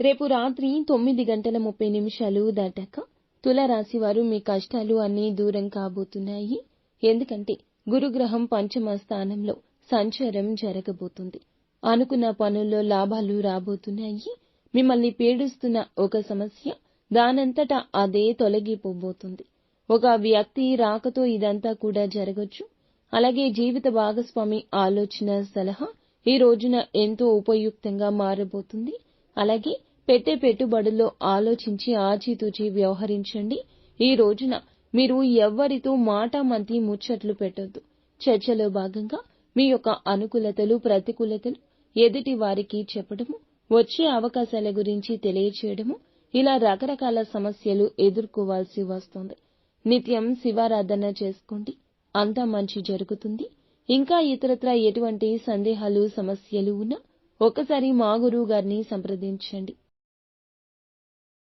రేపు రాత్రి 9:30 దాటాక తులారాశి వారు మీ కష్టాలు అన్నీ దూరం కాబోతున్నాయి. ఎందుకంటే గురుగ్రహం పంచమ స్థానంలో సంచారం జరగబోతుంది. అనుకున్న పనుల్లో లాభాలు రాబోతున్నాయి. మిమ్మల్ని పీడిస్తున్న ఒక సమస్య దానంతటా అదే తొలగిపోబోతుంది. ఒక వ్యక్తి రాకతో ఇదంతా కూడా జరగొచ్చు. అలాగే జీవిత భాగస్వామి ఆలోచన, సలహా ఈ రోజున ఎంతో ఉపయుక్తంగా మారబోతుంది. అలాగే పెట్టే పెట్టుబడుల్లో ఆలోచించి ఆచితూచి వ్యవహరించండి. ఈ రోజున మీరు ఎవ్వరితో మాటామంతి ముచ్చట్లు పెట్టొద్దు. చర్చలో భాగంగా మీ యొక్క అనుకూలతలు, ప్రతికూలతలు ఎదుటి వారికి చెప్పడము, వచ్చే అవకాశాల గురించి తెలియచేయడము, ఇలా రకరకాల సమస్యలు ఎదుర్కోవాల్సి వస్తుంది. నిత్యం శివారాధన చేసుకోండి. అంతా మంచి జరుగుతుంది. ఇంకా ఇతరత్రా ఎటువంటి సందేహాలు, సమస్యలు ఉన్నా ఒక్కసారి మా గురువు గారిని సంప్రదించండి.